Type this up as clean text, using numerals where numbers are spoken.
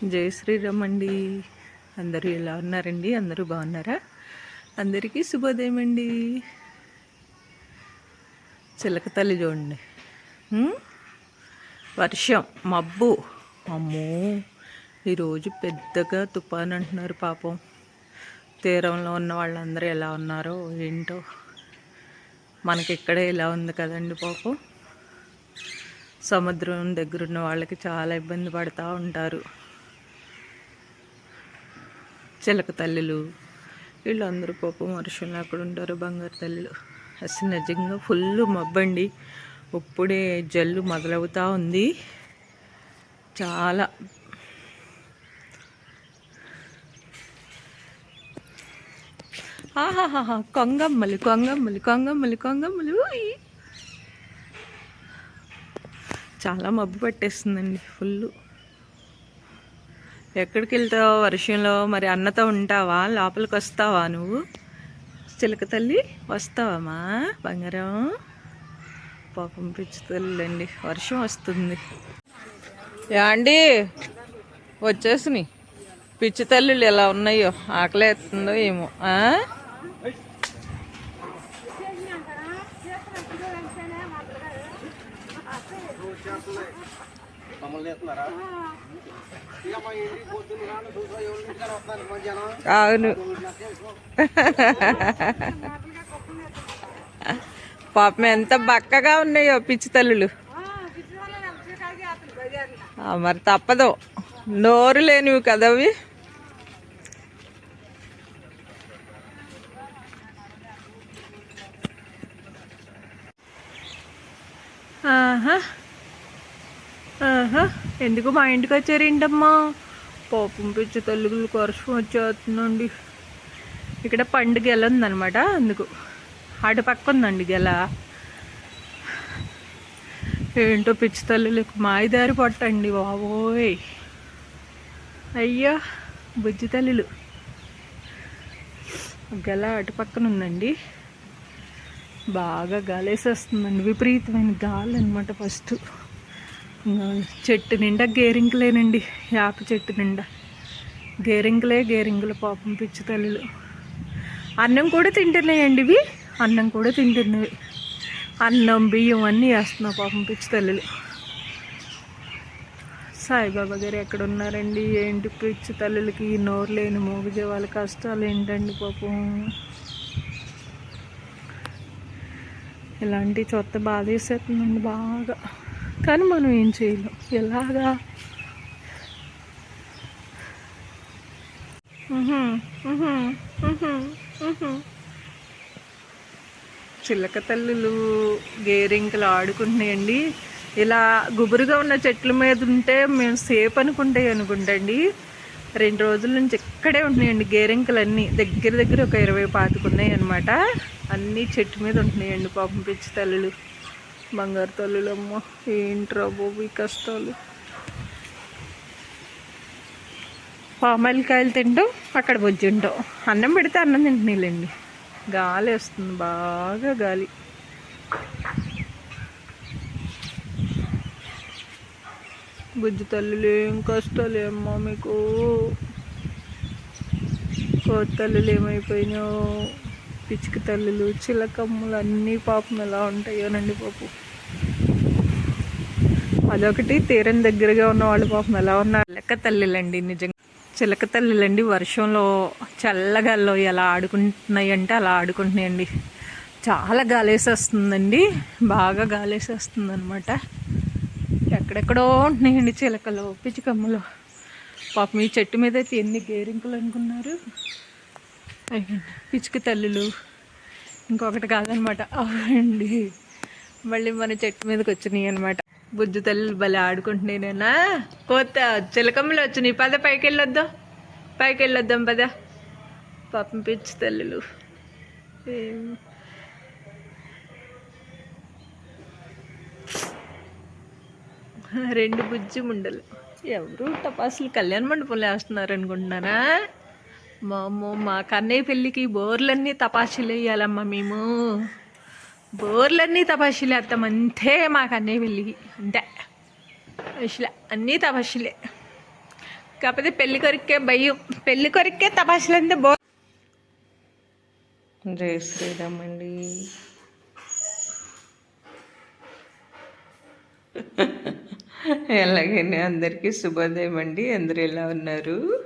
జై శ్రీరామ్ అండి. అందరూ ఎలా ఉన్నారండి? అందరూ బాగున్నారా? అందరికీ శుభోదయం అండి. చిలక తల్లి చూడండి. వర్షం మబ్బు. అమ్మో, ఈరోజు పెద్దగా తుఫాన్ అంటున్నారు. పాపం తీరంలో ఉన్న వాళ్ళందరూ ఎలా ఉన్నారో ఏంటో. మనకి ఇక్కడే ఇలా ఉంది కదండి పాపం. సముద్రం దగ్గరున్న వాళ్ళకి చాలా ఇబ్బంది పడుతూ ఉంటారు. చిలక తల్లులు వీళ్ళందరూ పాపం వర్షంలో అక్కడ ఉంటారు. బంగారు తల్లులు అసలు నిజంగా ఫుల్ మబ్బండి. ఇప్పుడే జల్లు మొదలవుతూ ఉంది. చాలా ఆహాహా, కొంగమ్మలు కొంగమ్మలు కొంగమ్మలు కొంగమ్మలు చాలా మబ్బు పట్టేస్తుందండి ఫుల్. ఎక్కడికి వెళ్తావు వర్షంలో? మరి అన్నతో ఉంటావా? లోపలికి వస్తావా నువ్వు? చిలక తల్లి వస్తావమ్మా బంగారం? పాపం పిచ్చి తల్లి, వర్షం వస్తుంది. యాండి వచ్చేసినాయి పిచ్చి తల్లులు ఎలా ఉన్నాయో. ఆకలేస్తుందో ఏమో. అవును, పాపం ఎంత బక్కగా ఉన్నాయో పిచ్చి తల్లులు. మరి తప్పదు, నోరు లేనివి కదా అవి. ఎందుకు మా ఇంటికి వచ్చారేంటమ్మా? పాపం పిచ్చి తల్లులకు వర్షం వచ్చేస్తుందండి. ఇక్కడ పండు గెల ఉందనమాట, అందుకు అటు పక్క ఉందండి గెల. ఏంటో పిచ్చి తల్లులకు మాయదారి పట్టండి బాబోయ్. అయ్యో బుజ్జి తల్లులు. గెల అటు పక్కన ఉందండి. బాగా గాలేసేస్తుందండి, విపరీతమైన గాలి అనమాట. ఫస్ట్ చెట్టు నిండా గేరింకులేనండి. యాప చెట్టు నిండా గేరింకులు. పాపం పిచ్చి తల్లులు అన్నం కూడా తింటున్నాయండి ఇవి. అన్నం కూడా తింటున్నవి. అన్నం బియ్యం అన్నీ వేస్తున్నావు పాపం పిచ్చి తల్లులు. సాయిబాబా గారు ఎక్కడ ఉన్నారండి? ఏంటి పిచ్చి తల్లులకి నోరు లేని మోగుజే వాళ్ళ కష్టాలు ఏంటండి పాపం. ఇలాంటి చొత్త బాధ వేసేస్తుందండి బాగా. కానీ మనం ఏం చేయలేం. ఎలాగా? చిలక తల్లులు గేరింకలు ఆడుకుంటున్నాయండి. ఇలా గుబురుగా ఉన్న చెట్ల మీద ఉంటే మేము సేఫ్ అనుకుంటాండి. 2 రోజుల నుంచి ఇక్కడే ఉంటున్నాయండి గేరింకలు అన్నీ. దగ్గర ఒక 20-25 ఉన్నాయి అనమాట. అన్నీ చెట్టు మీద ఉంటున్నాయండి పాపం పిచ్చి తల్లులు. బంగారు తల్లులు అమ్మ, ఏంట్రా బాబు ఈ కష్టాలు. పామాయిలకాయలు తింటాం, అక్కడ బొజ్జుంటాం. అన్నం పెడితే అన్నం తింటున్నాయిలేండి. గాలి వస్తుంది, బాగా గాలి. బుజ్జి తల్లులు ఏం కష్టాలు అమ్మా మీకు. కోతి తల్లులు ఏమైపోయినాయో. పిచ్చిక తల్లులు, చిలకమ్మలు అన్నీ పాపం ఎలా ఉంటాయోనండి పాపం. అదొకటి, తీరం దగ్గరగా ఉన్న వాళ్ళు పాపం ఎలా ఉన్నారు. చిలక తల్లులండి, నిజంగా చిలక తల్లులండి. వర్షంలో చల్లగాల్లో ఎలా ఆడుకుంటున్నాయి అంటే అలా ఆడుకుంటున్నాయండి. చాలా గాలేసేస్తుందండి, బాగా గాలేసేస్తుంది అనమాట. ఎక్కడెక్కడో ఉంటున్నాయండి చిలకలు, పిచ్చికమ్మలు. పాపం ఈ చెట్టు మీద అయితే ఎన్ని గేరింకులు అనుకున్నారు. పిచ్చుక తల్లులు ఇంకొకటి కాదనమాట. అవునండి, మళ్ళీ మన చెట్టు మీదకి వచ్చినాయి అనమాట. బుజ్జి తల్లులు భలే ఆడుకుంటున్నాయినా. కొత్త చిలకమ్మలు వచ్చినాయి. పద పైకి వెళ్ళొద్దాం పద. పాపం పిచ్చి తల్లులు. 2 బుజ్జి ముండలు. ఎవరు టపాసులు కళ్యాణ మండపంలో వేస్తున్నారు అనుకుంటున్నారా? మా కన్నయ్య పెళ్ళికి బోర్లన్నీ తపాసులు వేయాలమ్మా. మేము బోర్లన్నీ తపాసులు వేస్తాం అంతే. మా కన్నయ్య పెళ్ళికి అంతే. అసలు అన్నీ తపాసులే. కాకపోతే పెళ్లి కొరికే భయం, పెళ్లి కొరికే తపాసులంటే జై శ్రీరామ్ అండి. ఎలాగైనా అందరికీ శుభోదయం అండి. అందరూ ఎలా ఉన్నారు?